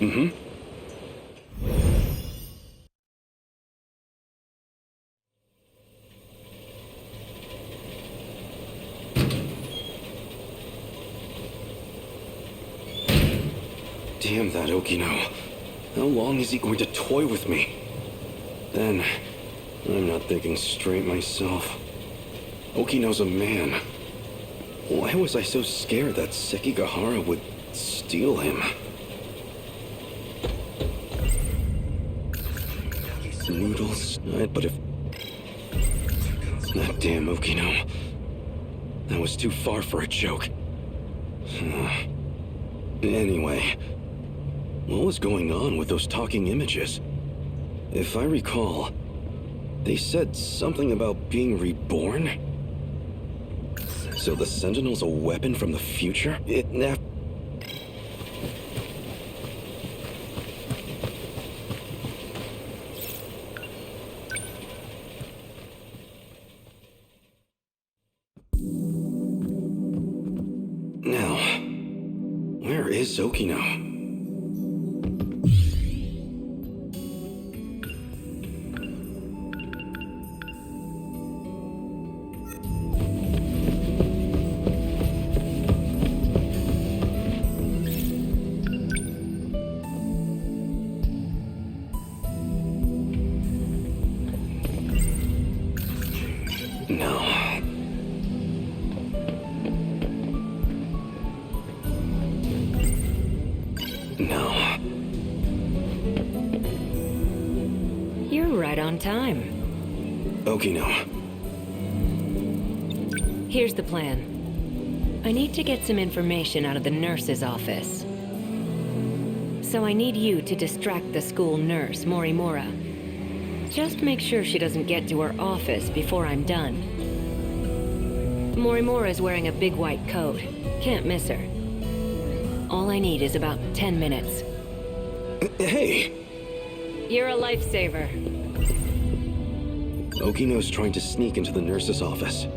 Mm-hmm. Damn that Okino. How long is he going to toy with me? Then, I'm not thinking straight myself. Okino's a man. Why was I so scared that Sekigahara would steal him? Noodles? But if... That damn Okino. That was too far for a joke. Anyway, what was going on with those talking images? If I recall, they said something about being reborn? So the Sentinel's a weapon from the future? Now, where is Okino? No. You're right on time. Okino. Here's the plan. I need to get some information out of the nurse's office. So I need you to distract the school nurse, Morimura. Just make sure she doesn't get to her office before I'm done. Morimura's wearing a big white coat. Can't miss her. All I need is about 10 minutes. Hey! You're a lifesaver. Okino's trying to sneak into the nurse's office.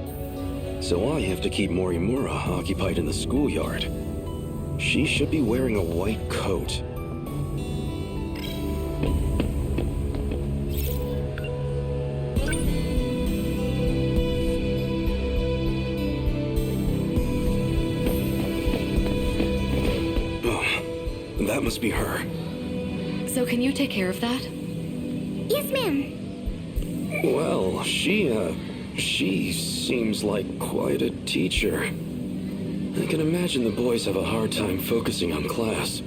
So I have to keep Morimura occupied in the schoolyard. She should be wearing a white coat. That must be her. So can you take care of that? Yes, ma'am. Well, she seems like quite a teacher. I can imagine the boys have a hard time focusing on class.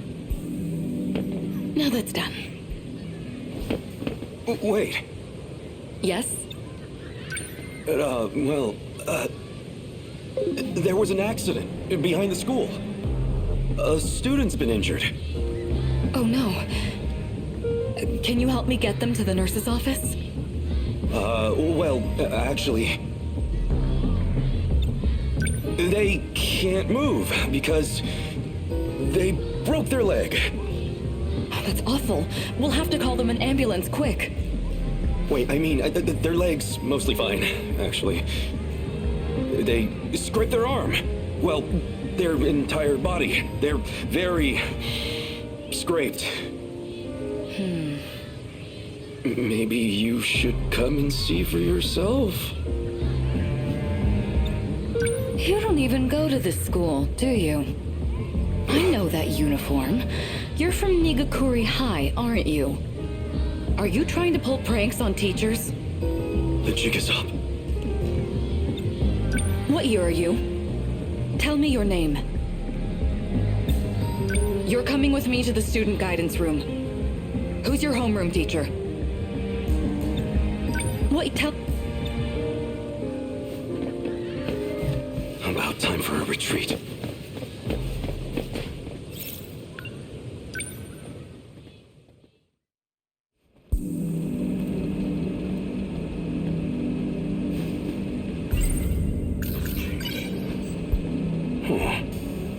Now that's done. Wait. Yes? There was an accident behind the school. A student's been injured. Oh no. Can you help me get them to the nurse's office? Actually... They can't move because they broke their leg. Oh, that's awful. We'll have to call them an ambulance, quick. Wait, I mean, their leg's mostly fine, actually. They scraped their arm. Well, their entire body. They're very scraped. Maybe you should come and see for yourself. You don't even go to this school, do you? I know that uniform. You're from Nigakuri High, aren't you? Are you trying to pull pranks on teachers? The jig is up. What year are you? Tell me your name. You're coming with me to the student guidance room. Who's your homeroom teacher? What, tell... About time for a retreat.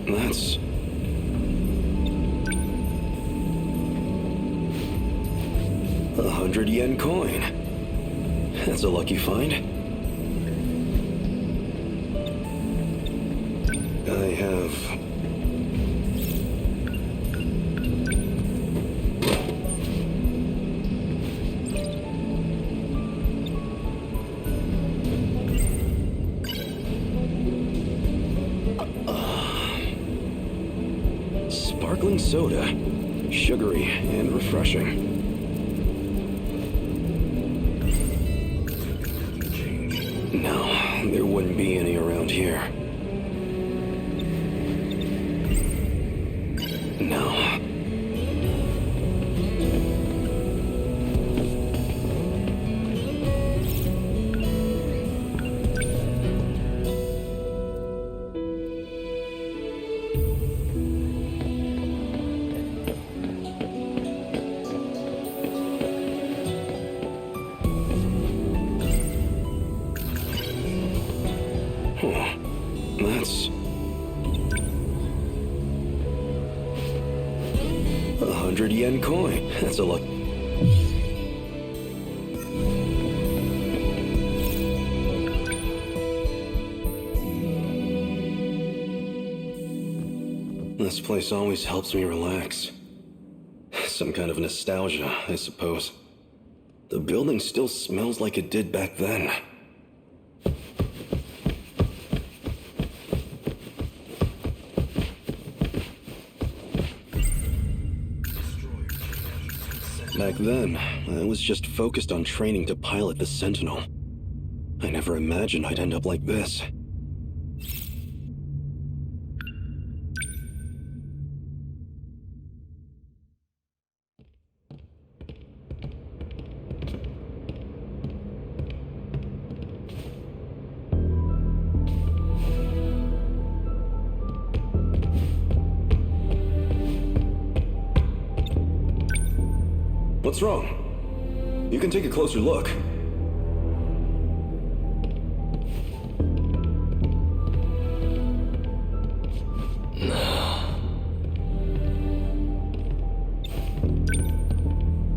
That's... a 100-yen coin. That's a lucky find. I have... sparkling soda. Sugary and refreshing. No, there wouldn't be any around here. No. That's 100 yen coin. That's a lot. This place always helps me relax. Some kind of nostalgia, I suppose. The building still smells like it did back then. Back then, I was just focused on training to pilot the Sentinel. I never imagined I'd end up like this. What's wrong? You can take a closer look.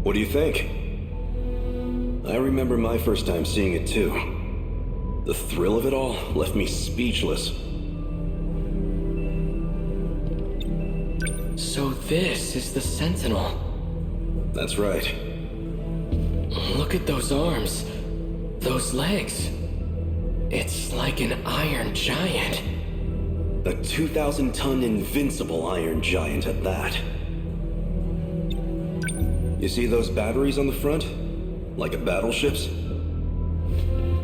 What do you think? I remember my first time seeing it too. The thrill of it all left me speechless. So this is the Sentinel. That's right. Look at those arms. Those legs. It's like an iron giant. A 2,000-ton invincible iron giant at that. You see those batteries on the front? Like a battleship's?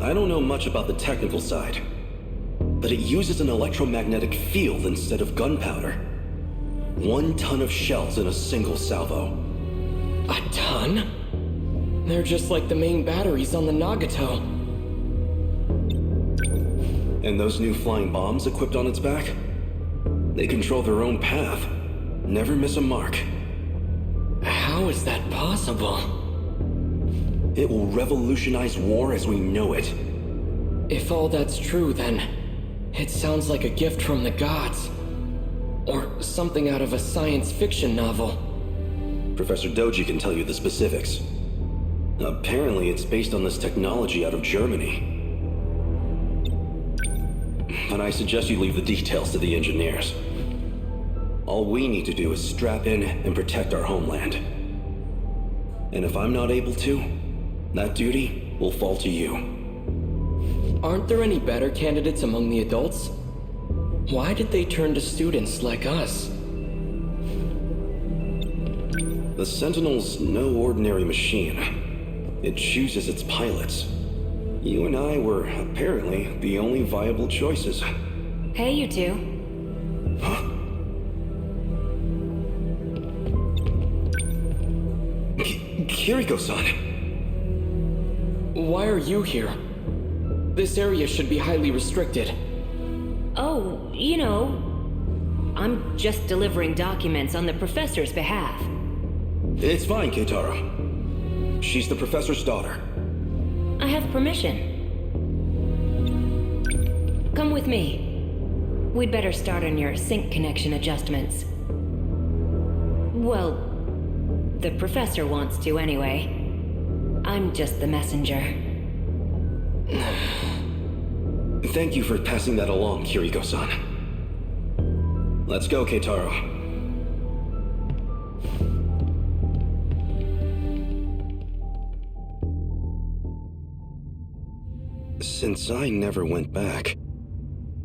I don't know much about the technical side, but it uses an electromagnetic field instead of gunpowder. 1 ton of shells in a single salvo. A ton? They're just like the main batteries on the Nagato. And those new flying bombs equipped on its back? They control their own path. Never miss a mark. How is that possible? It will revolutionize war as we know it. If all that's true, then it sounds like a gift from the gods. Or something out of a science fiction novel. Professor Doji can tell you the specifics. Apparently, it's based on this technology out of Germany. But I suggest you leave the details to the engineers. All we need to do is strap in and protect our homeland. And if I'm not able to, that duty will fall to you. Aren't there any better candidates among the adults? Why did they turn to students like us? The Sentinel's no ordinary machine. It chooses its pilots. You and I were apparently the only viable choices. Hey, you two. Huh? Kiriko-san! Why are you here? This area should be highly restricted. Oh, you know, I'm just delivering documents on the professor's behalf. It's fine, Keitaro. She's the professor's daughter. I have permission. Come with me. We'd better start on your sync connection adjustments. Well, the professor wants to anyway. I'm just the messenger. Thank you for passing that along, Kiriko-san. Let's go, Keitaro. Since I never went back,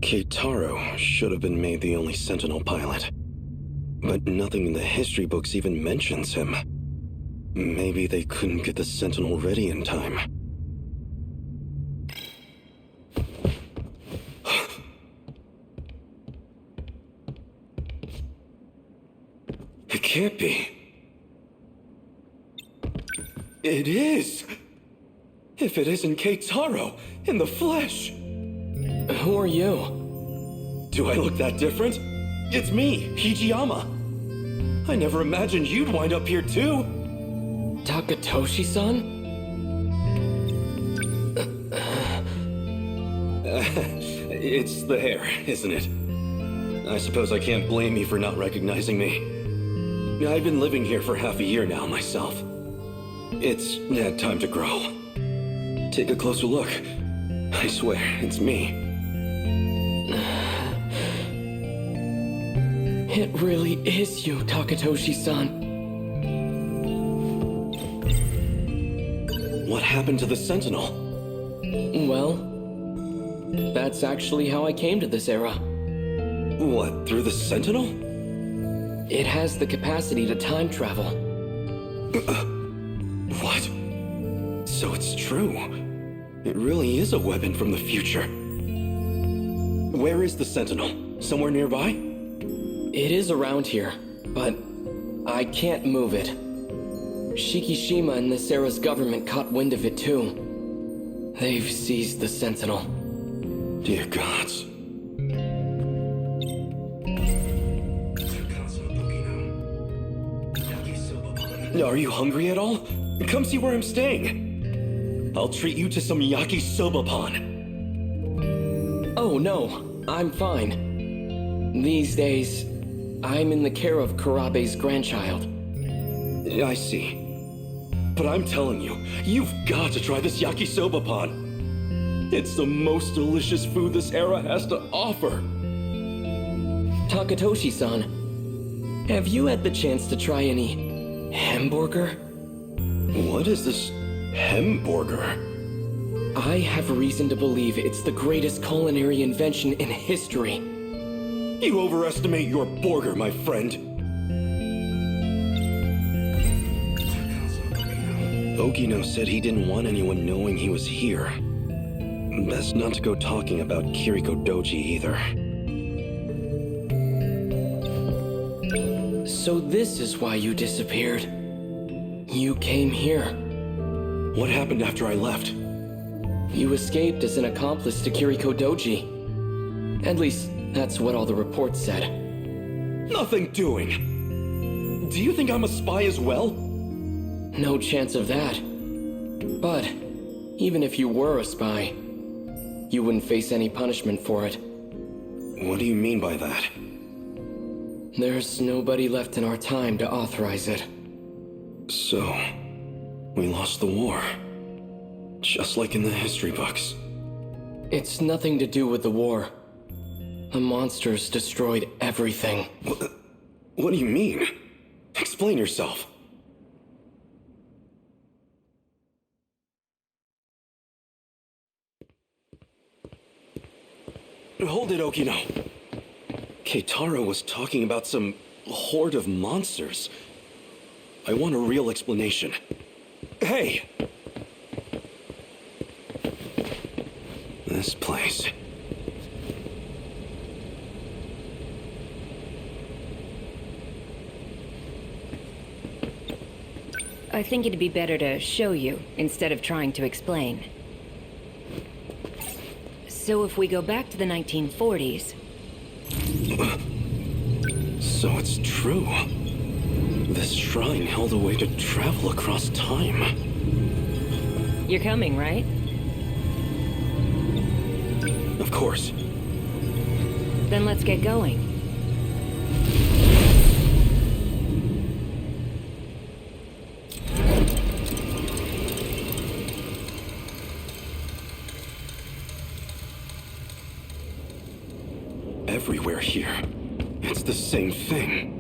Keitaro should have been made the only Sentinel pilot. but nothing in the history books even mentions him. Maybe they couldn't get the Sentinel ready in time. It can't be. It is! If it isn't Keitaro, in the flesh! Who are you? Do I look that different? It's me, Hijiyama. I never imagined you'd wind up here too. Takatoshi-san? It's the hair, isn't it? I suppose I can't blame you for not recognizing me. I've been living here for half a year now myself. It's had time to grow. Take a closer look. I swear, it's me. It really is you, Takatoshi-san. What happened to the Sentinel? Well, that's actually how I came to this era. What, through the Sentinel? It has the capacity to time travel. What? So it's true. It really is a weapon from the future. Where is the Sentinel? Somewhere nearby? It is around here, but I can't move it. Shikishima and this era's government caught wind of it too. They've seized the Sentinel. Dear gods. Are you hungry at all? Come see where I'm staying. I'll treat you to some yakisoba pan. Oh no, I'm fine. These days, I'm in the care of Kurabe's grandchild. I see. But I'm telling you, you've got to try this yakisoba pan. It's the most delicious food this era has to offer. Takatoshi-san, have you had the chance to try any hamburger? What is this hamburger? I have reason to believe it's the greatest culinary invention in history. You overestimate your burger, my friend. Okino said he didn't want anyone knowing he was here. Best not to go talking about Kiriko Doji either. So this is why you disappeared. You came here. What happened after I left? You escaped as an accomplice to Kiriko Doji. At least, that's what all the reports said. Nothing doing. Do you think I'm a spy as well? No chance of that. But, even if you were a spy, you wouldn't face any punishment for it. What do you mean by that? There's nobody left in our time to authorize it. So, we lost the war. Just like in the history books. It's nothing to do with the war. The monsters destroyed everything. What do you mean? Explain yourself. Hold it, Okino. Keitaro was talking about some horde of monsters. I want a real explanation. Hey! This place. I think it'd be better to show you instead of trying to explain. So if we go back to the 1940s... So it's true. This shrine held a way to travel across time. You're coming, right? Of course. Then let's get going. Everywhere here, it's the same thing.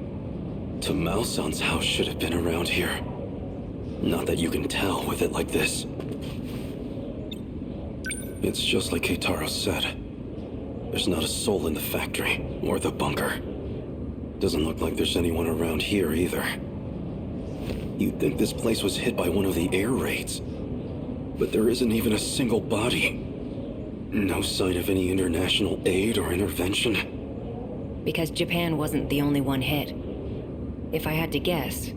Tamao-san's house should have been around here. Not that you can tell with it like this. It's just like Keitaro said. There's not a soul in the factory or the bunker. Doesn't look like there's anyone around here either. You'd think this place was hit by one of the air raids. But there isn't even a single body. No sign of any international aid or intervention. Because Japan wasn't the only one hit. If I had to guess,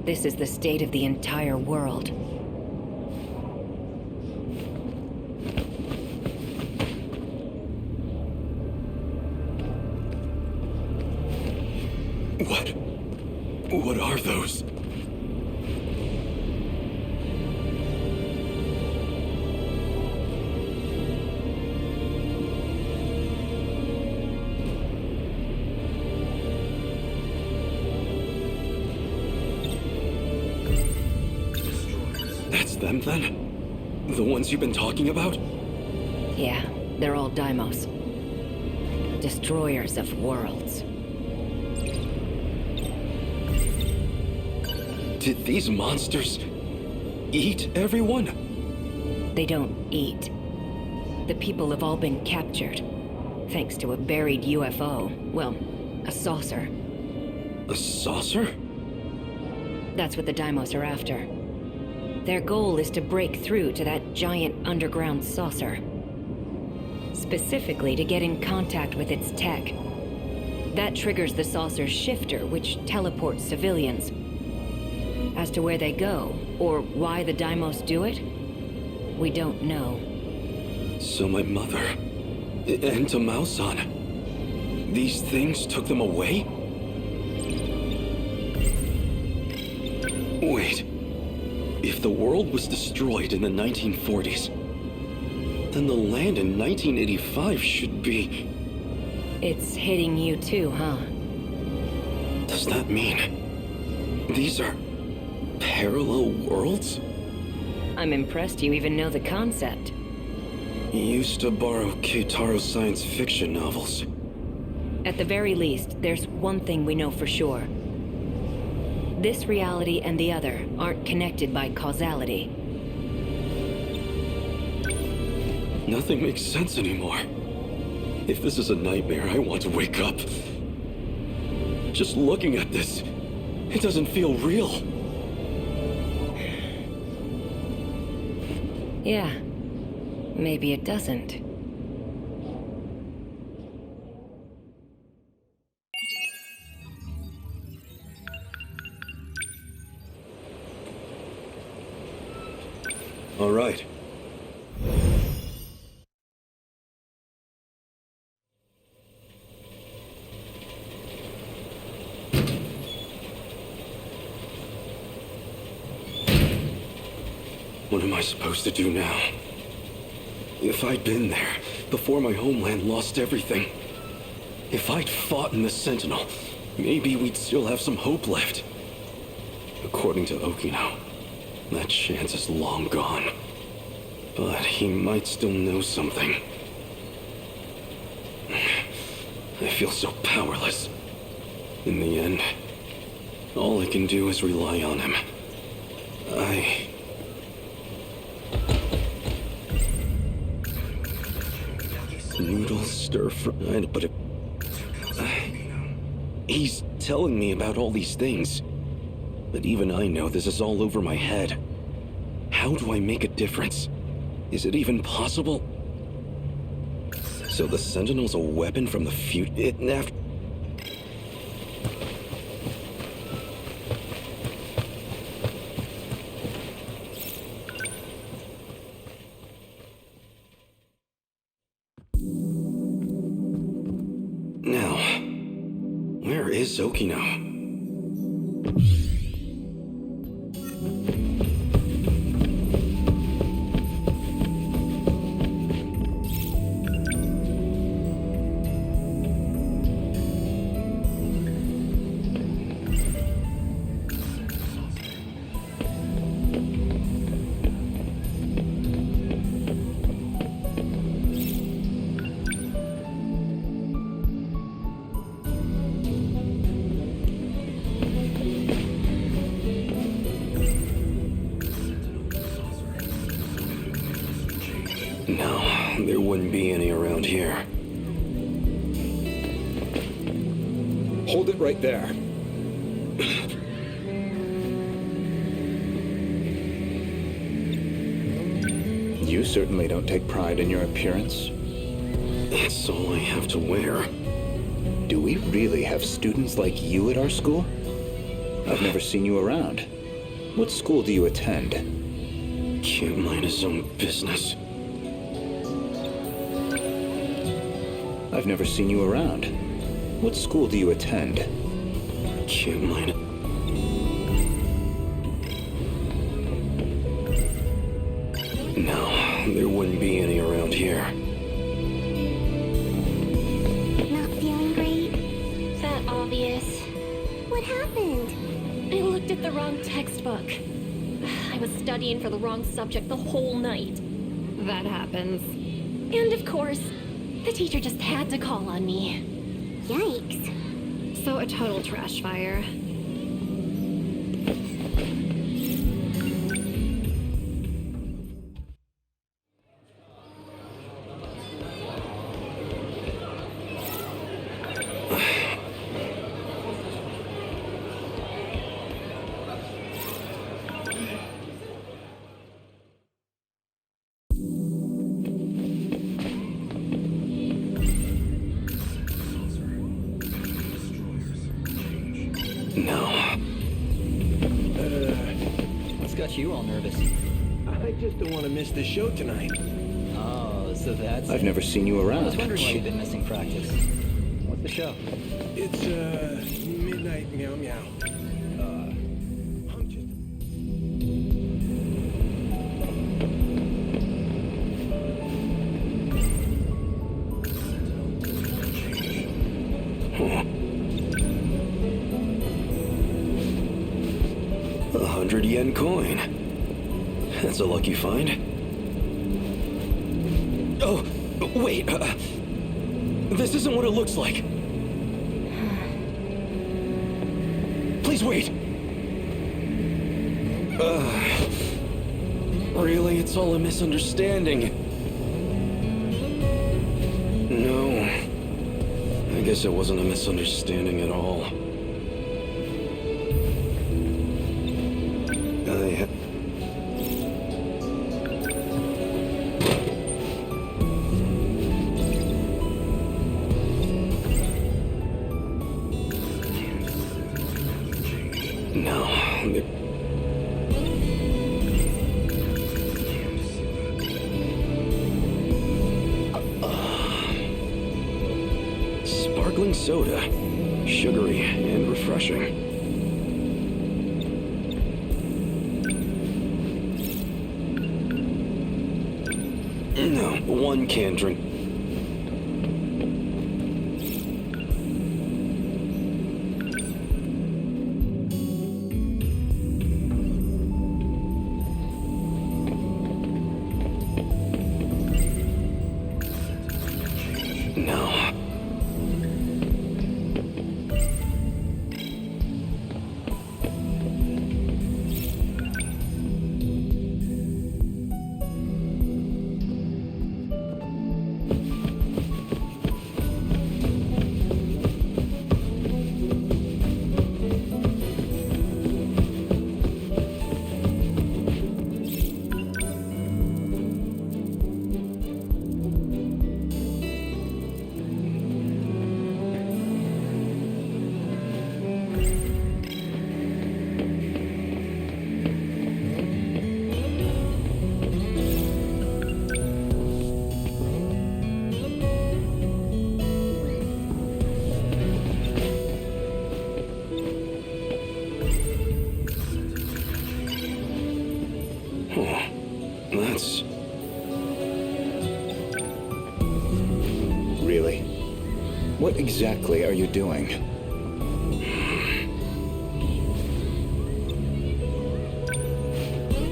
this is the state of the entire world. What are those? That's them then? The ones you've been talking about? Yeah, they're all Deimos. Destroyers of worlds. Did these monsters eat everyone? They don't eat. The people have all been captured, thanks to a buried UFO. Well, a saucer. A saucer? That's what the Deimos are after. Their goal is to break through to that giant underground saucer. Specifically to get in contact with its tech. That triggers the saucer's shifter, which teleports civilians. As to where they go, or why the Deimos do it, we don't know. So my mother, and Tamao-san, these things took them away? Wait, if the world was destroyed in the 1940s, then the land in 1985 should be... It's hitting you too, huh? Does that mean these are parallel worlds? I'm impressed you even know the concept. Used to borrow Keitaro's science fiction novels. At the very least, there's one thing we know for sure. This reality and the other aren't connected by causality. Nothing makes sense anymore. If this is a nightmare, I want to wake up. Just looking at this, it doesn't feel real. Yeah, maybe it doesn't. All right. What am I supposed to do now? If I'd been there before my homeland lost everything, if I'd fought in the Sentinel, maybe we'd still have some hope left. According to Okino, that chance is long gone. But he might still know something. I feel so powerless. In the end, all I can do is rely on him. Noodles stir-fried, but he's telling me about all these things. But even I know this is all over my head. How do I make a difference? Is it even possible? So the Sentinel's a weapon from the future? Now, where is Okino? No, there wouldn't be any around here. Hold it right there. You certainly don't take pride in your appearance. That's all I have to wear. Do we really have students like you at our school? I've never seen you around. What school do you attend? Can't mind his own business. I've never seen you around. What school do you attend? Can't mind it. No, there wouldn't be any around here. Not feeling great? That obvious. What happened? I looked at the wrong textbook. I was studying for the wrong subject the whole night. That happens. And of course, the teacher just had to call on me. Yikes. So a total trash fire. No. What's got you all nervous? I just don't want to miss the show tonight. Oh, so that's I've it. never seen you I around. was wondering why you've been missing practice. What's the show? It's, midnight meow meow. I'm just... Huh. 100 yen coin. That's a lucky find. Oh, wait. This isn't what it looks like. Please wait. Really, it's all a misunderstanding. No. I guess it wasn't a misunderstanding at all. No. Sparkling soda. Sugary and refreshing. No, one can drink. No. That's... Really? What exactly are you doing?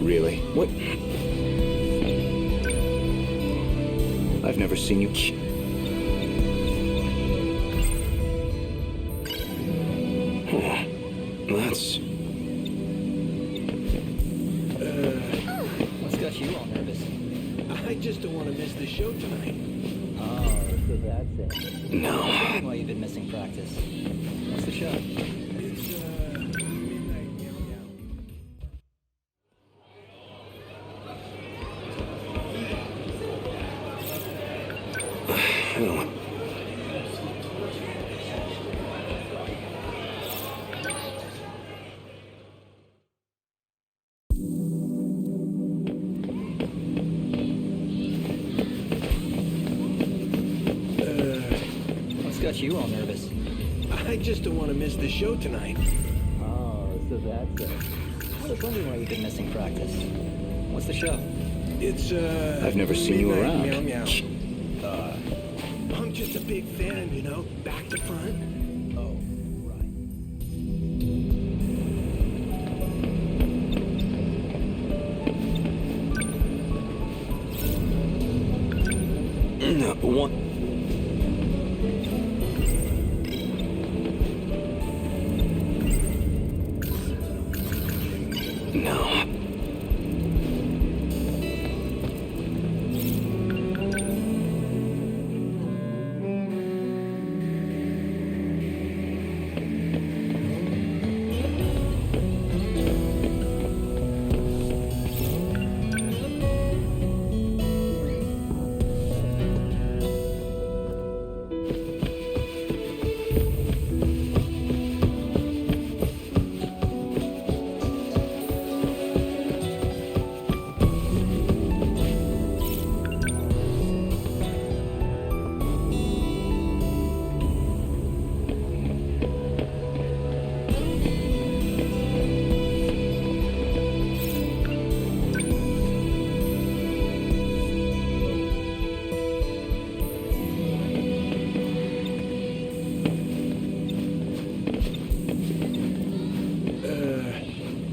Really? What? I've never seen you... That's... What's got you all nervous? I just don't want to miss the show tonight. Oh, so that's it. No. Wondering why you've been missing practice. What's the show? It's, midnight, meow meow. Hell. What's got you all nervous? I just don't want to miss the show tonight. Oh, so that's it. I was wondering why you've been missing practice. What's the show? It's, I've never seen you midnight, around. Meow meow. I'm just a big fan, you know, back to front. Oh, right. No, one. No.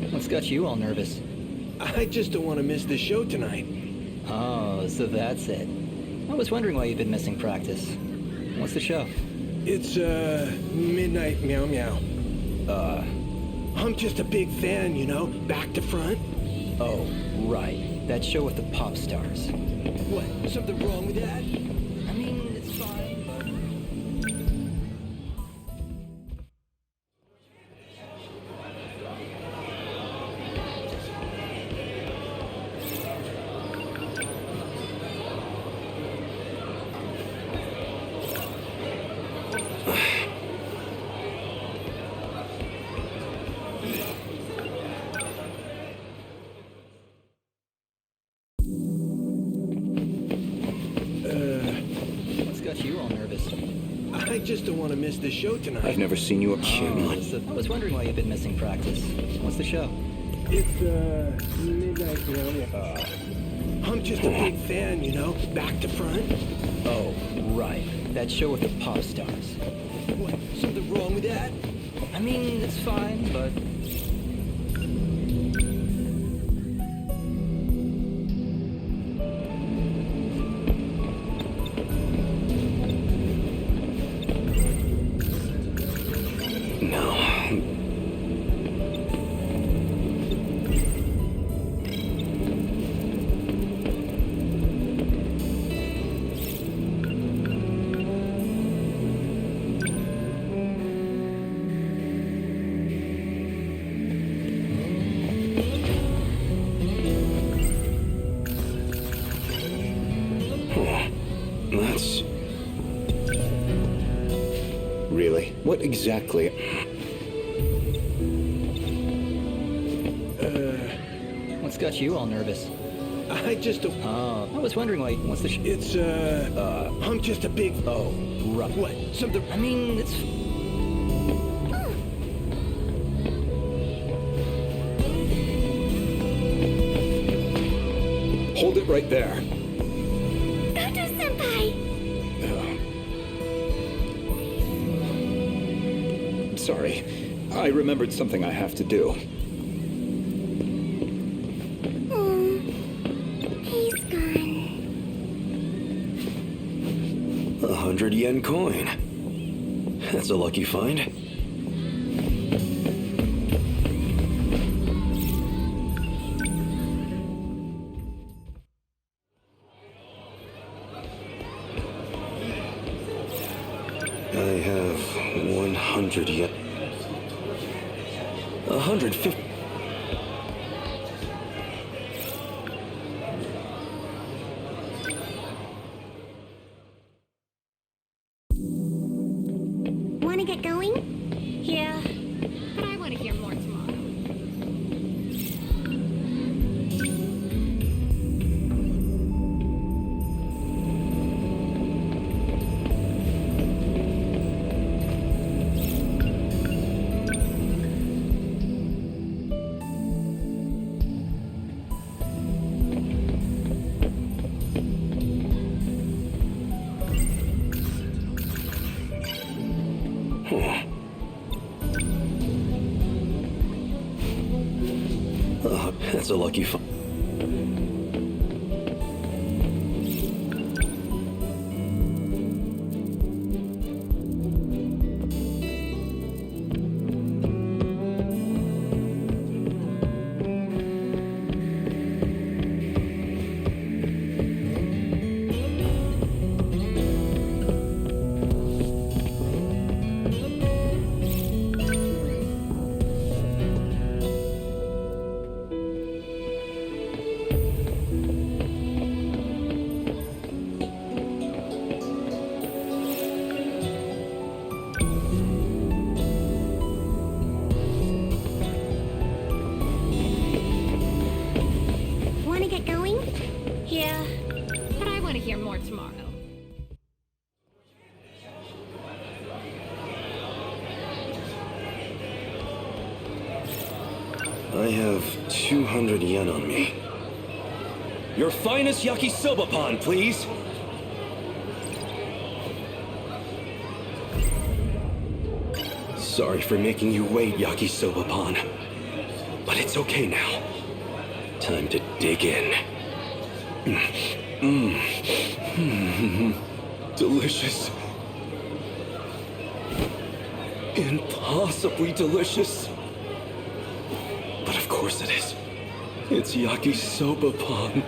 What's got you all nervous? I just don't want to miss the show tonight. Oh, so that's it. I was wondering why you've been missing practice. What's the show? It's, midnight, meow meow. I'm just a big fan, you know, back to front. Oh, right. That show with the pop stars. What, something wrong with that? I mean, it's fine, but... What's got you all nervous? I just don't want to miss the show tonight. I've never seen you. Oh, so I was wondering why you've been missing practice. What's the show? It's, midnight, meow meow. I'm just a big fan, you know, back to front. Oh, right. That show with the pop stars. What, something wrong with that? I mean, it's fine, but... No. That's... Really? What exactly? What's got you all nervous? I just don't... Oh, I was wondering why... What's the It's, I'm just a big... Oh, right. What, something... I mean, it's... Hold it right there. Goto-senpai! Sorry. I remembered something I have to do. Oh, he's gone. 100 yen coin. That's a lucky find. 200 yen. 150. Want to get going? Yeah, but I want to hear more tomorrow. Oh, that's a lucky find. Want to get going? Yeah, but I want to hear more tomorrow. I have 200 yen on me. Your finest yakisoba pan, please. Sorry for making you wait, yakisoba pan. But it's okay now. Time to dig in. Delicious. Impossibly delicious. But of course it is. It's yakisoba pan.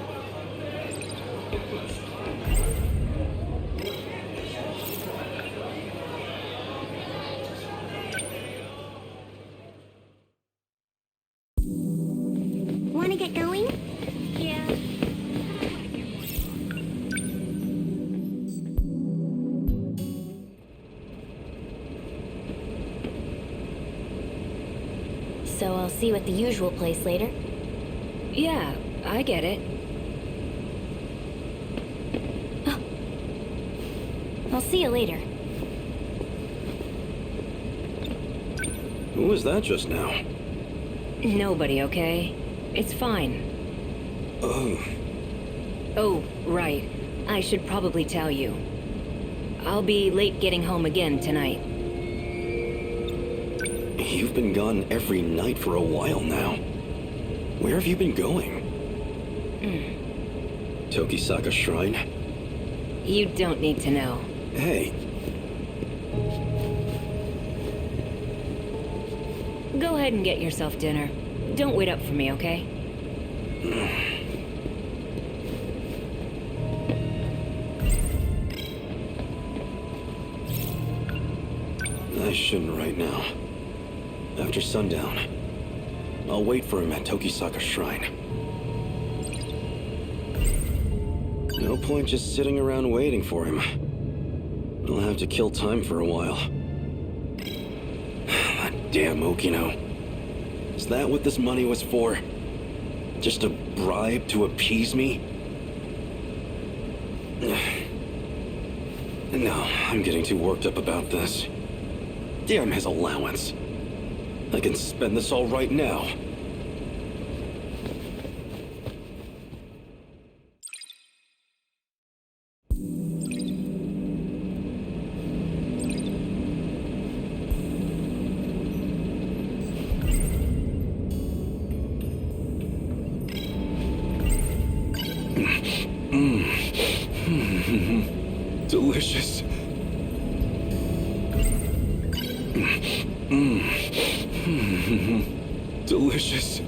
Want to get going? Yeah, but I want to hear more tomorrow. So I'll see you at the usual place later. Yeah, I get it. I'll see you later. Who was that just now? Nobody, okay? It's fine. Oh, Oh, right. I should probably tell you. I'll be late getting home again tonight. you've been gone every night for a while now. Where have you been going? Tokisaka Shrine? You don't need to know. Hey, Go ahead and get yourself dinner. Don't wait up for me, okay? I shouldn't right now. After sundown, I'll wait for him at Tokisaka Shrine. No point just sitting around waiting for him. I'll have to kill time for a while. That damn Okino. Is that what this money was for? Just a bribe to appease me? No, I'm getting too worked up about this. Damn his allowance. I can spend this all right now. Delicious. Delicious.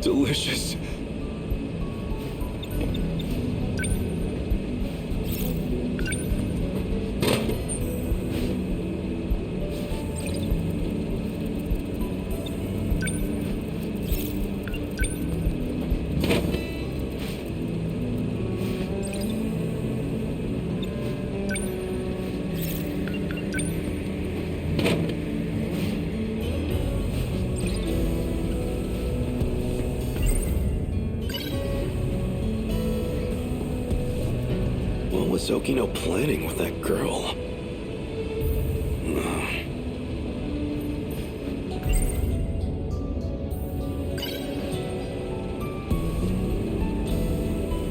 Delicious. What's Okino planning with that girl?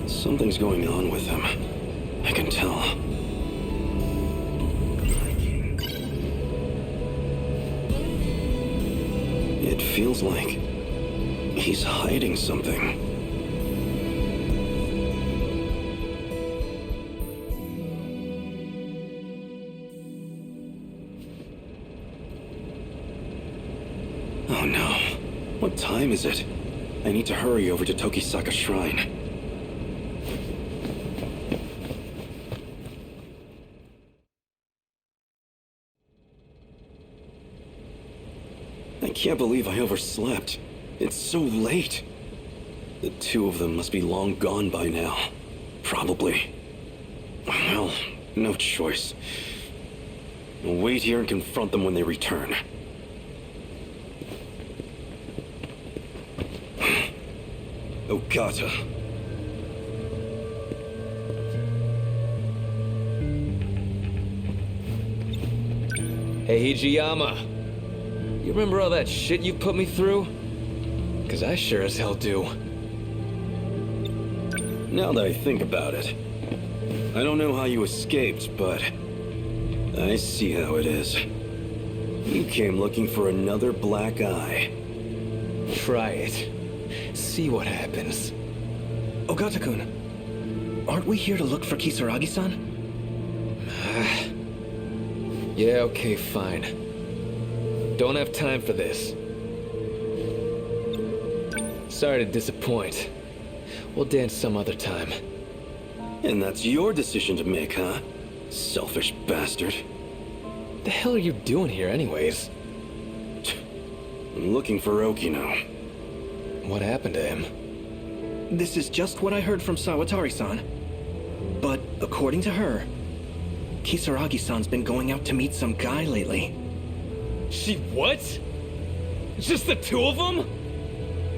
Something's going on with him. I can tell. It feels like he's hiding something. Oh no. What time is it? I need to hurry over to Tokisaka Shrine. I can't believe I overslept. It's so late. The two of them must be long gone by now. Probably. Well, no choice. I'll wait here and confront them when they return. Okata. Hey, Hijiyama. You remember all that shit you put me through? 'Cause I sure as hell do. Now that I think about it, I don't know how you escaped, but I see how it is. You came looking for another black eye. Try it. See what happens. Ogata-kun, aren't we here to look for Kisaragi-san? Yeah, okay, fine. Don't have time for this. Sorry to disappoint. We'll dance some other time. And that's your decision to make, huh? Selfish bastard. The hell are you doing here anyways? I'm looking for Okino. What happened to him? This is just what I heard from Sawatari-san. But according to her, Kisaragi-san's been going out to meet some guy lately. She what? Just the two of them?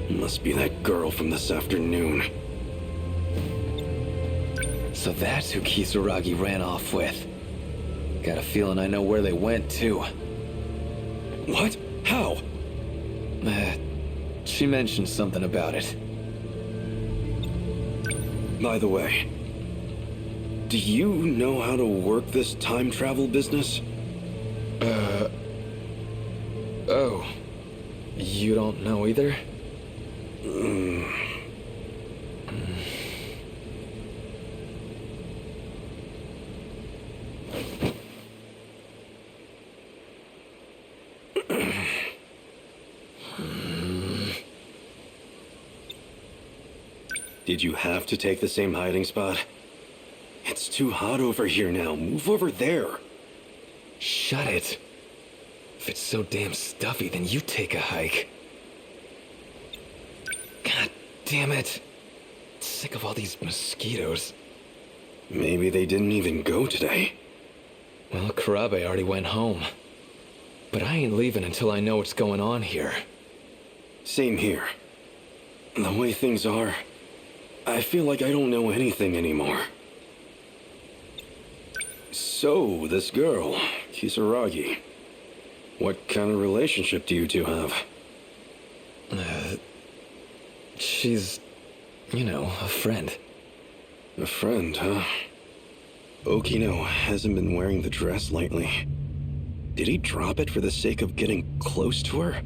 Must be that girl from this afternoon. So that's who Kisaragi ran off with. Got a feeling I know where they went, too. What? How? She mentioned something about it. By the way, do you know how to work this time travel business? Oh. You don't know either? Did you have to take the same hiding spot? It's too hot over here now. Move over there. Shut it. If it's so damn stuffy, then you take a hike. God damn it. Sick of all these mosquitoes. Maybe they didn't even go today. Well, Karabe already went home. But I ain't leaving until I know what's going on here. Same here. The way things are, I feel like I don't know anything anymore. So, this girl, Kisaragi, what kind of relationship do you two have? She's, you know, a friend. A friend, huh? Okino hasn't been wearing the dress lately. Did he drop it for the sake of getting close to her?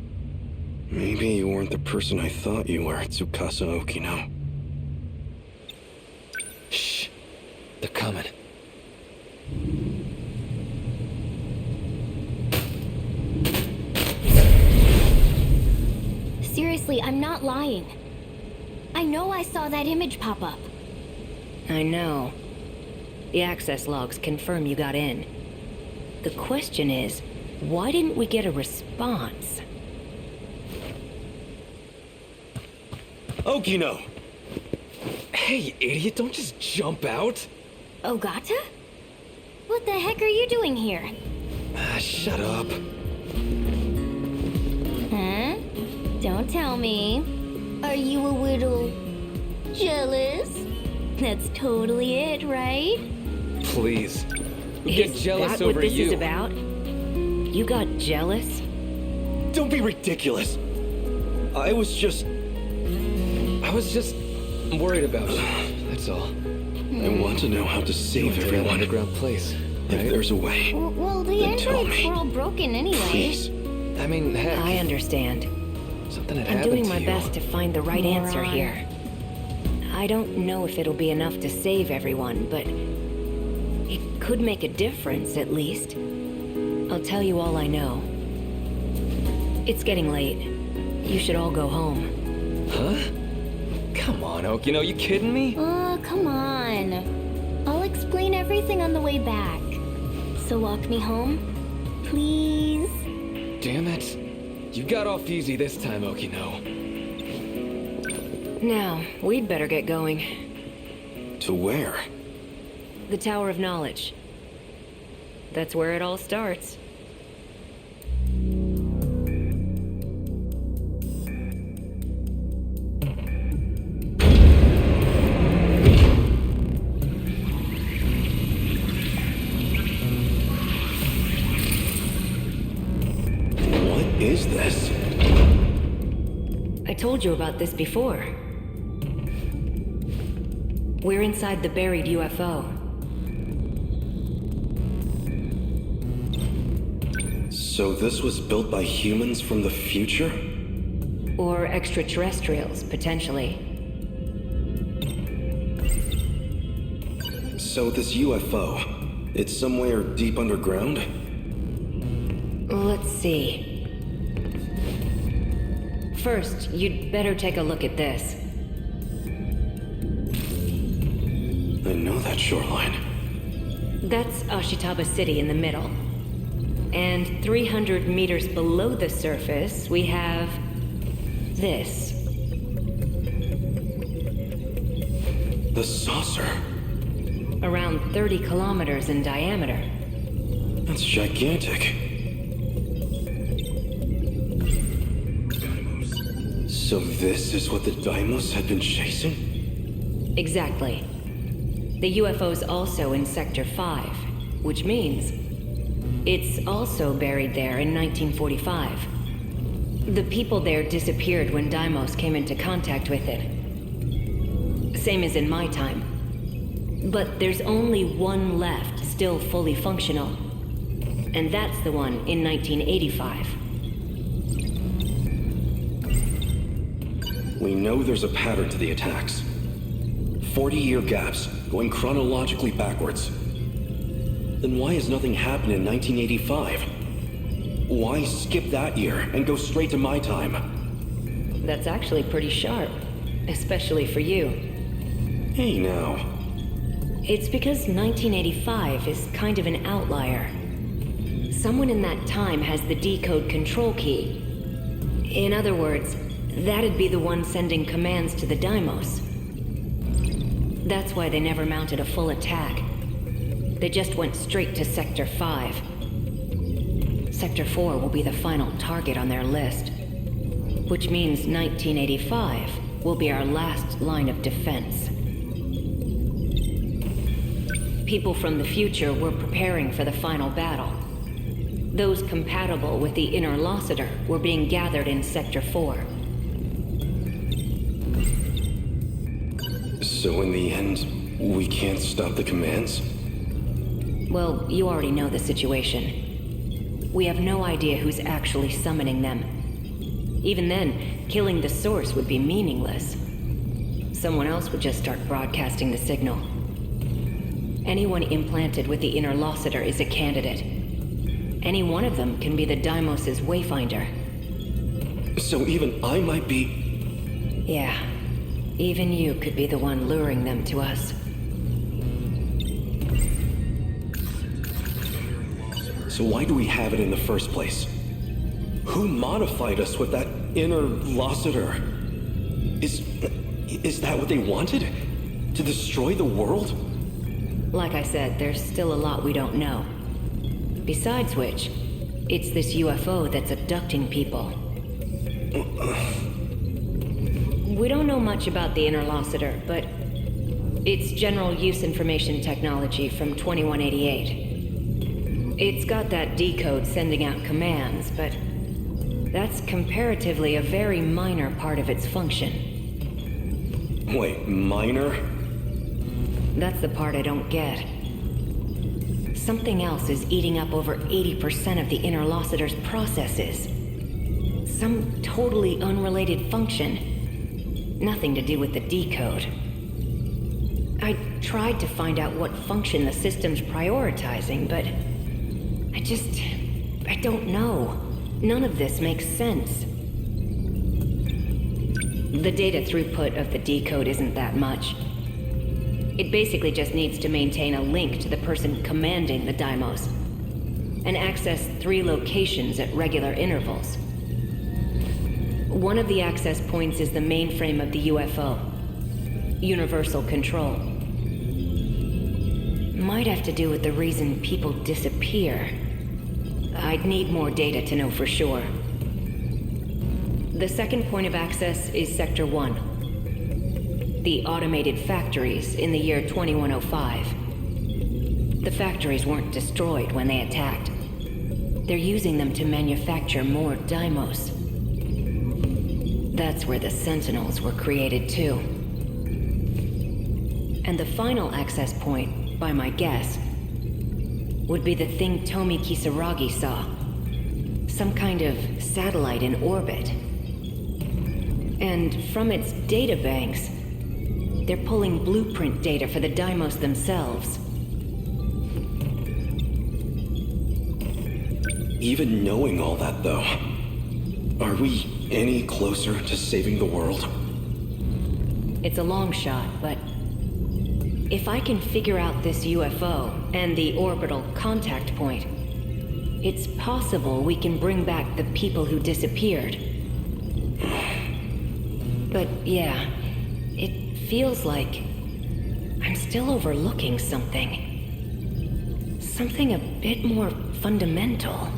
Maybe you weren't the person I thought you were, Tsukasa Okino. Shh. They're coming. Seriously, I'm not lying. I know I saw that image pop up. I know. The access logs confirm you got in. The question is, why didn't we get a response? Okino! Hey, idiot, don't just jump out. Ogata? What the heck are you doing here? Shut up. Huh? Don't tell me. Are you a little jealous? That's totally it, right? please. Who get Is jealous that what over this you? is about? You got jealous? Don't be ridiculous. I was just worried about you. That's all. I want to know how to save To that everyone. underground place, If right? there's a way. Well, the Then tell androids me. were all broken anyway. Please. I mean, heck, I understand. something had I'm happened doing to my you. best to find the right answer Moron. here. I don't know if it'll be enough to save everyone, but it could make a difference, at least. I'll tell you all I know. It's getting late. You should all go home. Huh? Come on, Okino, you kidding me? Oh, come on. I'll explain everything on the way back. So walk me home, please. Damn it. You got off easy this time, Okino. Now, we'd better get going. To where? The Tower of Knowledge. That's where it all starts. What is this? I told you about this before. We're inside the buried UFO. So this was built by humans from the future? Or extraterrestrials, potentially. So this UFO, it's somewhere deep underground? Let's see. First, you'd better take a look at this. I know that shoreline. That's Ashitaba City in the middle. And 300 meters below the surface, we have this. The saucer. Around 30 kilometers in diameter. That's gigantic. So this is what the Daimos had been chasing? Exactly. The UFO's also in Sector 5, which means it's also buried there in 1945. The people there disappeared when Deimos came into contact with it. Same as in my time. But there's only one left, still fully functional. And that's the one in 1985. We know there's a pattern to the attacks. 40-year gaps, going chronologically backwards. Then why has nothing happened in 1985? Why skip that year and go straight to my time? That's actually pretty sharp, especially for you. Hey now. It's because 1985 is kind of an outlier. Someone in that time has the decode control key. In other words, that'd be the one sending commands to the Deimos. That's why they never mounted a full attack. They just went straight to Sector 5. Sector 4 will be the final target on their list. Which means 1985 will be our last line of defense. People from the future were preparing for the final battle. Those compatible with the inner Lossiter were being gathered in Sector 4. So in the end, we can't stop the commands? Well, you already know the situation. We have no idea who's actually summoning them. Even then, killing the source would be meaningless. Someone else would just start broadcasting the signal. Anyone implanted with the inner Lossiter is a candidate. Any one of them can be the Deimos' wayfinder. So even I might be... Yeah. Even you could be the one luring them to us. So why do we have it in the first place? Who modified us with that inner Lossiter? Is that what they wanted? To destroy the world? Like I said, there's still a lot we don't know. Besides which, it's this UFO that's abducting people. We don't know much about the inner Lossiter, but It's general use information technology from 2188. It's got that decode sending out commands, but that's comparatively a very minor part of its function. Wait, minor? That's the part I don't get. Something else is eating up over 80% of the Interlocutor's processes. Some totally unrelated function. Nothing to do with the decode. I tried to find out what function the system's prioritizing, but I don't know. None of this makes sense. The data throughput of the decode isn't that much. It basically just needs to maintain a link to the person commanding the Deimos, and access 3 locations at regular intervals. One of the access points is the mainframe of the UFO. Universal control. Might have to do with the reason people disappear. I'd need more data to know for sure. The second point of access is Sector 1. The automated factories in the year 2105. The factories weren't destroyed when they attacked. They're using them to manufacture more Deimos. That's where the Sentinels were created too. And the final access point, by my guess, would be the thing Tomi Kisaragi saw. Some kind of satellite in orbit. And from its databanks, they're pulling blueprint data for the Deimos themselves. Even knowing all that, though, are we any closer to saving the world? It's a long shot, but if I can figure out this UFO and the orbital contact point, it's possible we can bring back the people who disappeared. But yeah, it feels like I'm still overlooking something. Something a bit more fundamental.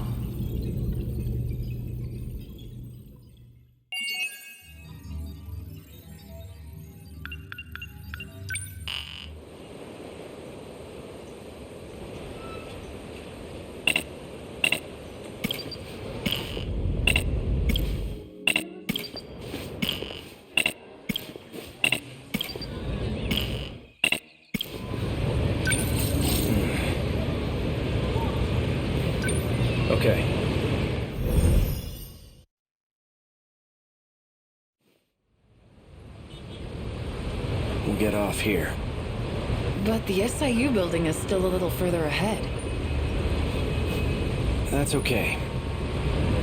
Okay. We'll get off here. But the SIU building is still a little further ahead. That's okay.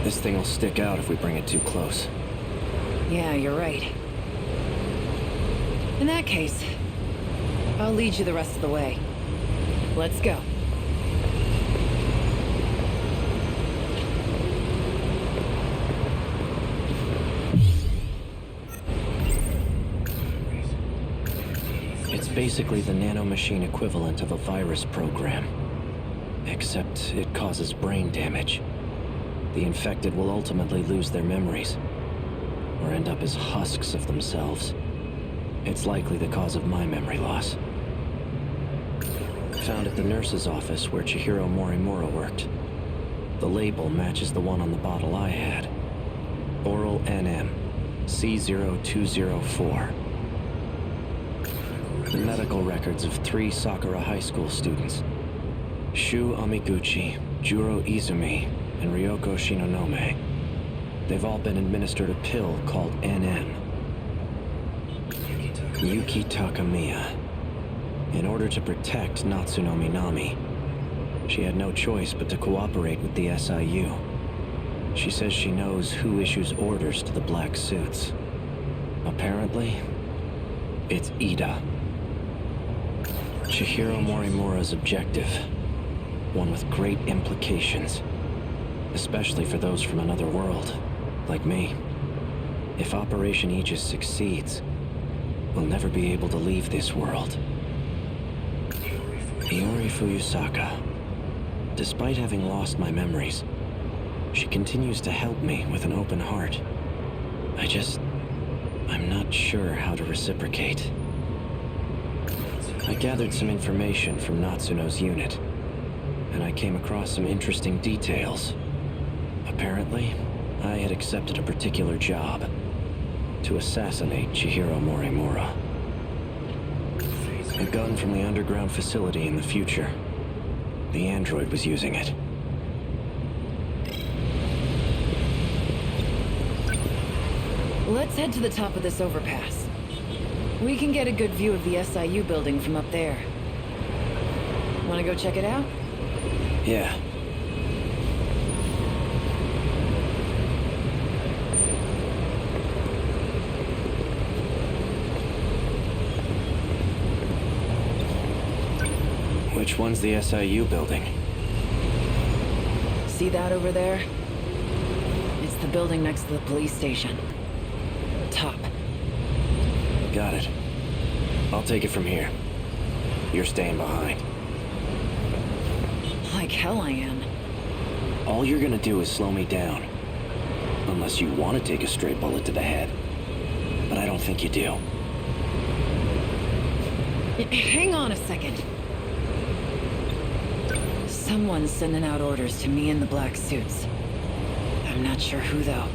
This thing will stick out if we bring it too close. Yeah, you're right. In that case, I'll lead you the rest of the way. Let's go. It's basically the nanomachine equivalent of a virus program. Except it causes brain damage. The infected will ultimately lose their memories, or end up as husks of themselves. It's likely the cause of my memory loss. Found at the nurse's office where Chihiro Morimura worked. The label matches the one on the bottle I had. Oral NM, C0204. The medical records of 3 Sakura High School students. Shu Amiguchi, Juro Izumi, and Ryoko Shinonome. They've all been administered a pill called NM. Yuki Takamiya. In order to protect Natsuno Minami, she had no choice but to cooperate with the SIU. She says she knows who issues orders to the black suits. Apparently, it's Ida. Chihiro Morimura's objective. One with great implications. Especially for those from another world, like me. If Operation Aegis succeeds, we'll never be able to leave this world. Iori Fuyusaka. Despite having lost my memories, she continues to help me with an open heart. I'm not sure how to reciprocate. I gathered some information from Natsuno's unit, and I came across some interesting details. Apparently, I had accepted a particular job to assassinate Chihiro Morimura. A gun from the underground facility in the future. The android was using it. Let's head to the top of this overpass. We can get a good view of the SIU building from up there. Wanna go check it out? Yeah. Which one's the SIU building? See that over there? It's the building next to the police station. Top. Got it. I'll take it from here. You're staying behind. Like hell I am. All you're gonna do is slow me down. Unless you want to take a straight bullet to the head. But I don't think you do. Hang on a second. Someone's sending out orders to me in the black suits. I'm not sure who, though.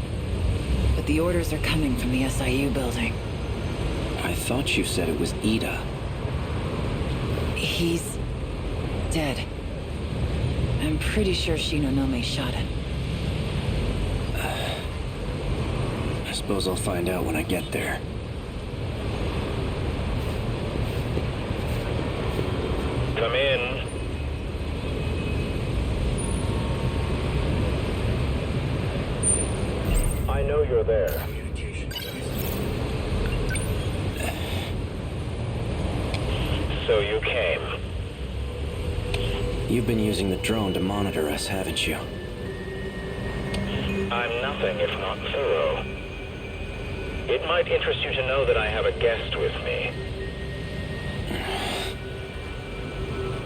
But the orders are coming from the SIU building. I thought you said it was Ida. He's dead. I'm pretty sure Shinonome shot him. I suppose I'll find out when I get there. Come in. I know you're there. So you came. You've been using the drone to monitor us, haven't you? I'm nothing if not thorough. It might interest you to know that I have a guest with me.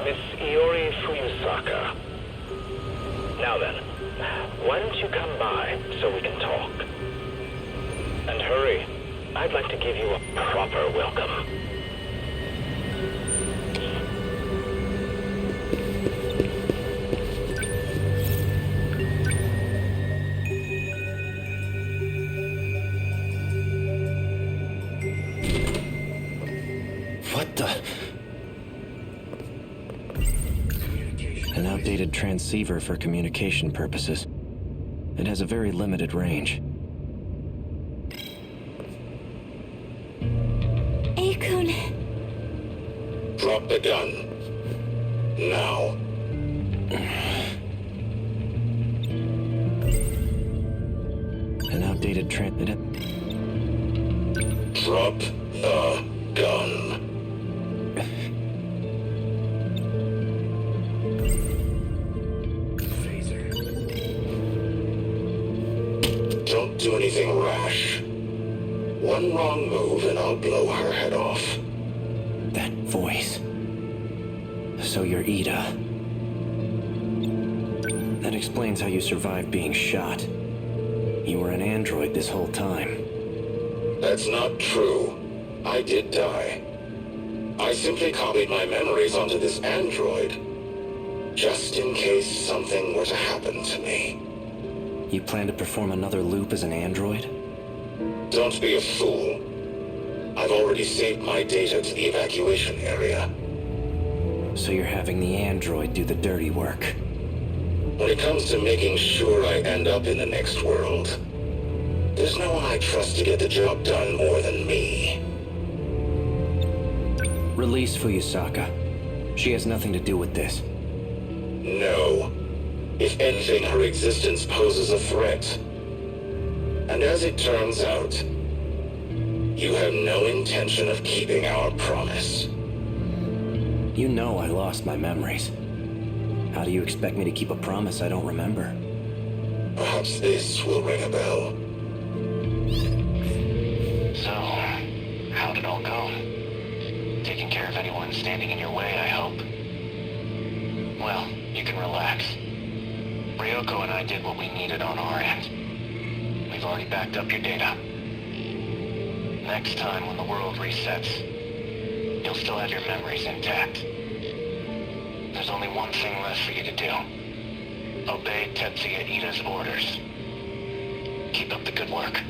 Miss Iori Fuyusaka. Now then, why don't you come by so we can talk? And hurry. I'd like to give you a proper welcome. What the? An outdated transceiver for communication purposes. It has a very limited range. Akun. Drop the gun. Now. An outdated Drop the gun. Don't do anything rash. One wrong move and I'll blow her head off. That voice. So you're Ida. That explains how you survived being shot. You were an android this whole time. That's not true. I did die. I simply copied my memories onto this android, just in case something were to happen to me. You plan to perform another loop as an android? Don't be a fool. I've already saved my data to the evacuation area. So you're having the android do the dirty work. When it comes to making sure I end up in the next world, there's no one I trust to get the job done more than me. Release Fuyusaka. She has nothing to do with this. No. If anything, her existence poses a threat. And as it turns out, you have no intention of keeping our promise. You know I lost my memories. How do you expect me to keep a promise I don't remember? Perhaps this will ring a bell. So, how'd it all go? Taking care of anyone standing in your way, I hope. Well, you can relax. Ryoko and I did what we needed on our end. We've already backed up your data. Next time when the world resets, you'll still have your memories intact. There's only one thing left for you to do. Obey Tetsuya Ida's orders. Keep up the good work.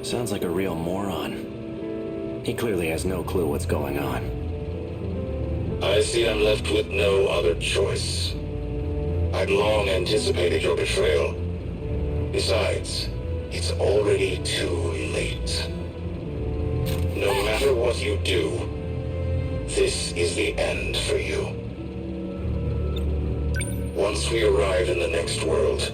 Sounds like a real moron. He clearly has no clue what's going on. I see I'm left with no other choice. I'd long anticipated your betrayal. Besides, it's already too late. No matter what you do, this is the end for you. Once we arrive in the next world,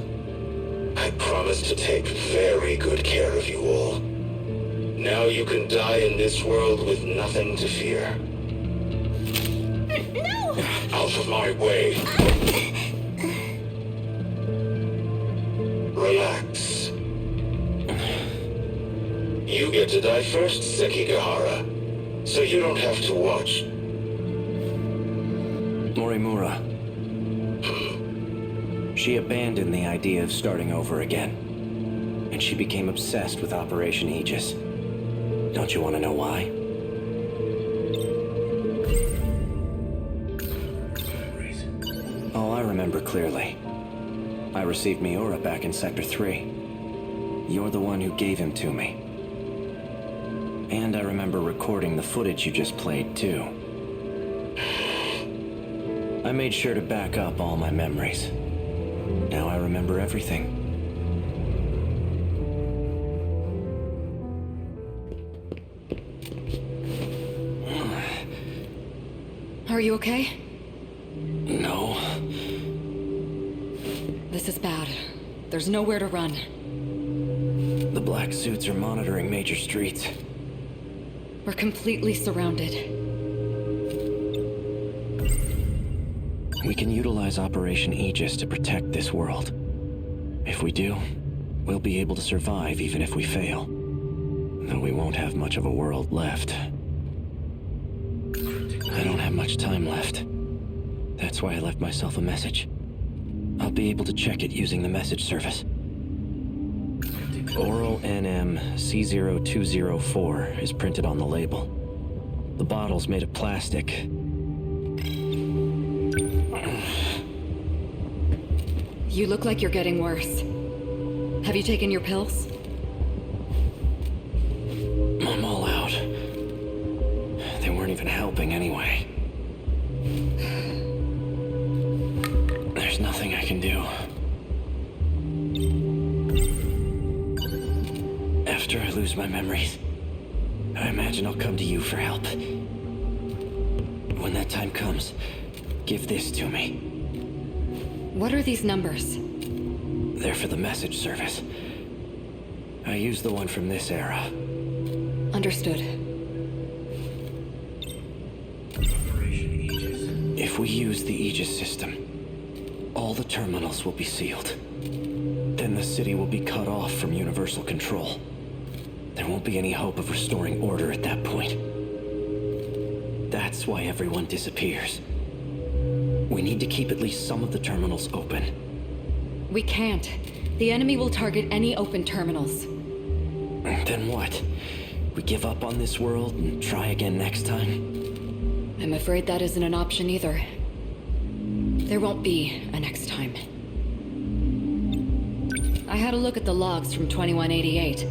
I promise to take very good care of you all. Now you can die in this world with nothing to fear. No! Out of my way. Relax. You get to die first, Sekigahara, so you don't have to watch. Morimura. She abandoned the idea of starting over again, and she became obsessed with Operation Aegis. Don't you want to know why? Oh, I remember clearly. I received Miura back in Sector 3. You're the one who gave him to me. And I remember recording the footage you just played, too. I made sure to back up all my memories. Now I remember everything. Are you okay? No. This is bad. There's nowhere to run. The black suits are monitoring major streets. We're completely surrounded. We can utilize Operation Aegis to protect this world. If we do, we'll be able to survive even if we fail. Though we won't have much of a world left. I don't have much time left. That's why I left myself a message. I'll be able to check it using the message service. Oral NM C0204 is printed on the label. The bottle's made of plastic. You look like you're getting worse. Have you taken your pills? I'm all out. They weren't even helping anyway. There's nothing I can do. After I lose my memories, I imagine I'll come to you for help. When that time comes, give this to me. What are these numbers? They're for the message service. I used the one from this era. Understood. If we use the Aegis system, all the terminals will be sealed. Then the city will be cut off from universal control. There won't be any hope of restoring order at that point. That's why everyone disappears. We need to keep at least some of the terminals open. We can't. The enemy will target any open terminals. Then what? We give up on this world and try again next time? I'm afraid that isn't an option either. There won't be a next time. I had a look at the logs from 2188.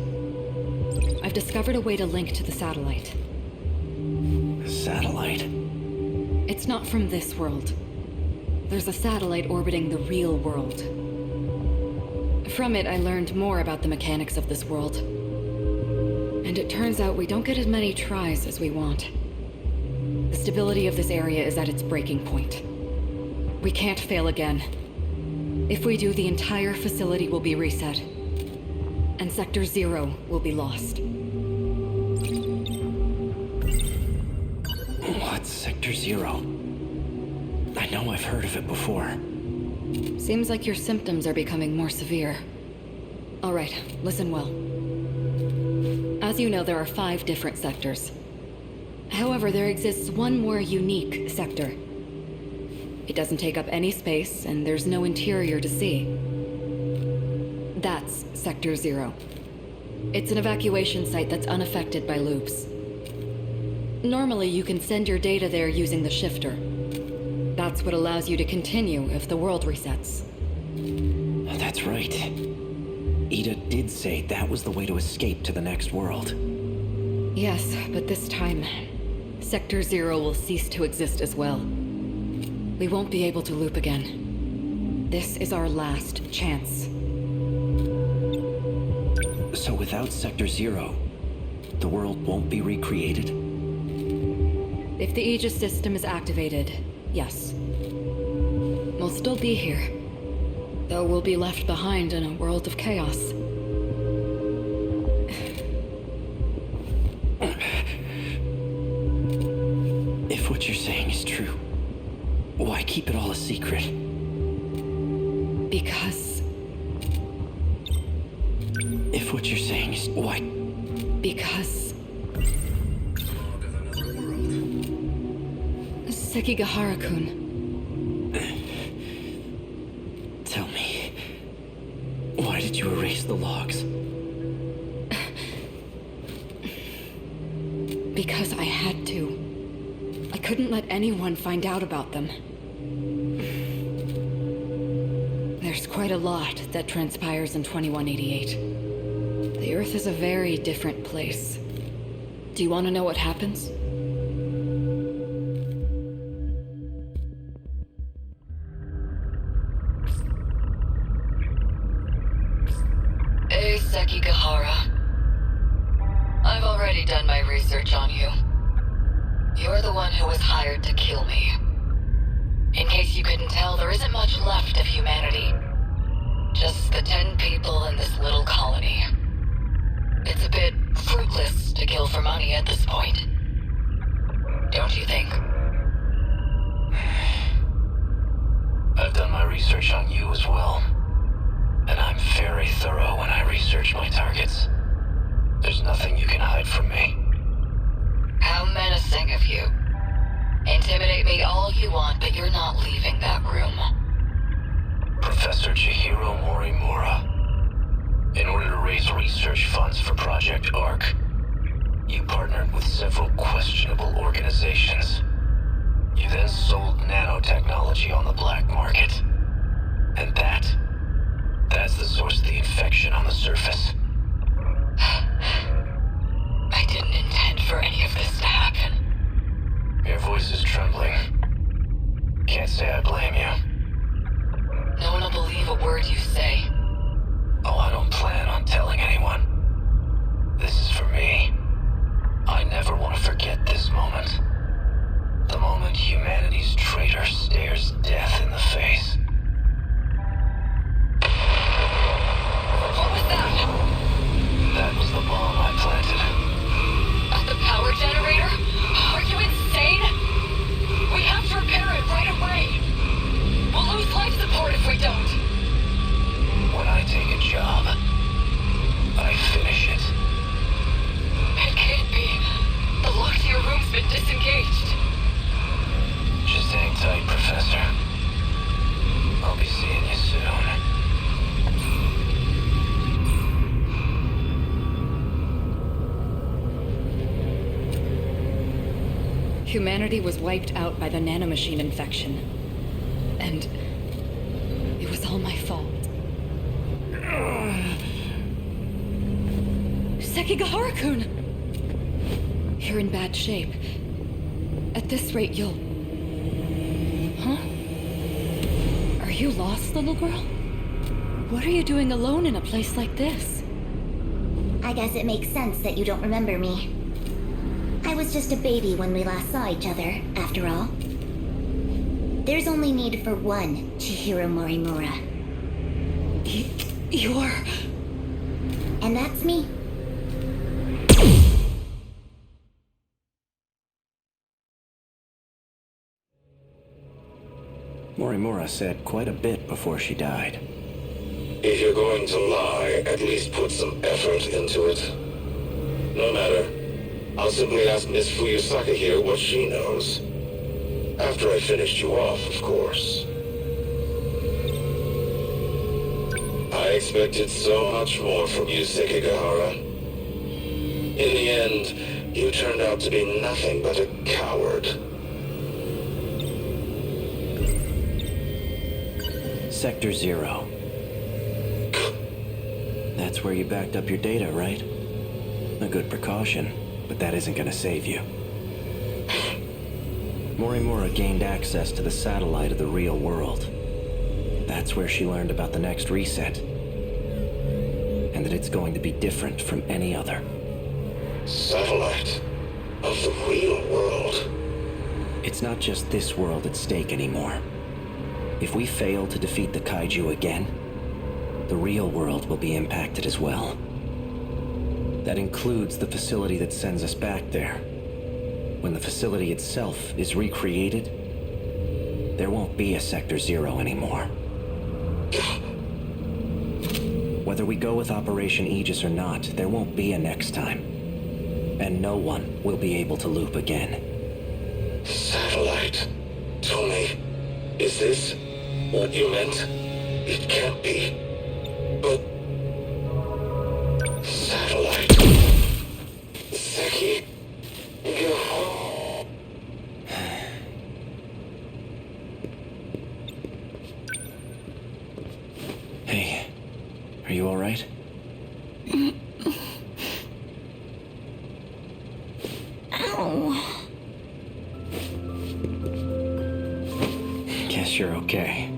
I've discovered a way to link to the satellite. Satellite? It's not from this world. There's a satellite orbiting the real world. From it, I learned more about the mechanics of this world. And it turns out we don't get as many tries as we want. The stability of this area is at its breaking point. We can't fail again. If we do, the entire facility will be reset. And Sector 0 will be lost. What's Sector 0? I know I've heard of it before. Seems like your symptoms are becoming more severe. All right, listen well. As you know, there are 5 different sectors. However, there exists one more unique sector. It doesn't take up any space, and there's no interior to see. That's Sector 0. It's an evacuation site that's unaffected by loops. Normally, you can send your data there using the shifter. That's what allows you to continue if the world resets. That's right. Ida did say that was the way to escape to the next world. Yes, but this time, Sector 0 will cease to exist as well. We won't be able to loop again. This is our last chance. So without Sector 0, the world won't be recreated? If the Aegis system is activated, yes. We'll still be here, though we'll be left behind in a world of chaos. If what you're saying is true, why keep it all a secret? Because... If what you're saying is... why? Because... Sekigahara-kun. Tell me, why did you erase the logs? Because I had to. I couldn't let anyone find out about them. There's quite a lot that transpires in 2188. The Earth is a very different place. Do you want to know what happens? Hey, Sekigahara. I've already done my research on you. You're the one who was hired to kill me. In case you couldn't tell, there isn't much left of humanity. Just the 10 people in this little colony. It's a bit fruitless to kill for money at this point. Don't you think? I've done my research on you as well. And I'm very thorough when I research my targets. There's nothing you can hide from me. How menacing of you. Intimidate me all you want, but you're not leaving that room. Professor Chihiro Morimura. In order to raise research funds for Project ARC, you partnered with several questionable organizations. You then sold nanotechnology on the black market. And that's the source of the infection on the surface. I didn't intend for any of this to happen. Your voice is trembling. Can't say I blame you. No one will believe a word you say. Oh, I don't plan on telling anyone. This is for me. I never want to forget this moment. The moment humanity's traitor stares death in the face. What was that? That was the bomb I planted. At the power generator? Are you insane? We have to repair it right away. We'll lose life support if we don't. When I take a job, I finish it. It can't be. The lock to your room's been disengaged. Just hang tight, Professor. I'll be seeing you soon. Humanity was wiped out by the nanomachine infection. And it was all my fault. Sekigahara-kun! You're in bad shape. At this rate, you'll... Huh? Are you lost, little girl? What are you doing alone in a place like this? I guess it makes sense that you don't remember me. I was just a baby when we last saw each other, after all. There's only need for one Chihiro Morimura. You're... And that's me. Morimura said quite a bit before she died. If you're going to lie, at least put some effort into it. No matter. I'll simply ask Miss Fuyusaka here what she knows. After I finished you off, of course. I expected so much more from you, Sekigahara. In the end, you turned out to be nothing but a coward. Sector 0. That's where you backed up your data, right? A good precaution, but that isn't gonna save you. Morimura gained access to the satellite of the real world. That's where she learned about the next reset. And that it's going to be different from any other. Satellite of the real world? It's not just this world at stake anymore. If we fail to defeat the kaiju again, the real world will be impacted as well. That includes the facility that sends us back there. When the facility itself is recreated, there won't be a Sector 0 anymore. Whether we go with Operation Aegis or not, there won't be a next time. And no one will be able to loop again. Satellite. Tony, is this what you meant? It can't be. But... Satellite. Seki... Go... Hey, are you all right? Ow. Guess you're okay.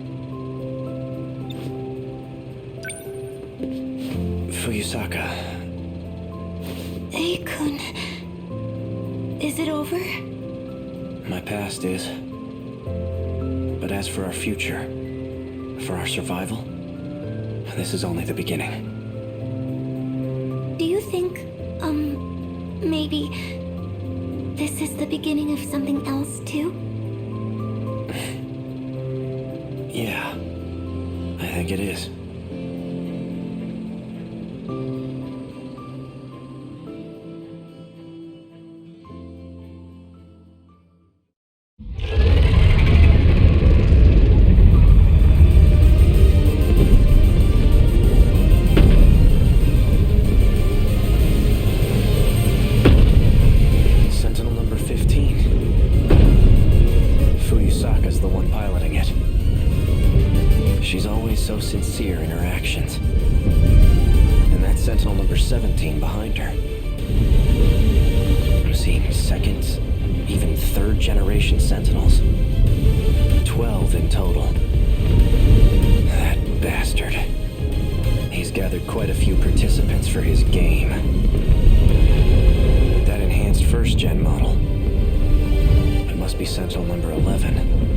Fuyusaka. Ei-kun... Is it over? My past is. But as for our future, for our survival, this is only the beginning. Do you think, maybe... this is the beginning of something else, too? Yeah, I think it is. Sentinel number 15. Fuyusaka's the one piloting it. She's always so sincere in her actions. And that's Sentinel number 17 behind her. I'm seeing second, even third generation Sentinels. 12 in total. That bastard. He's gathered quite a few participants for his game. That enhanced first gen model. It must be Sentinel number 11.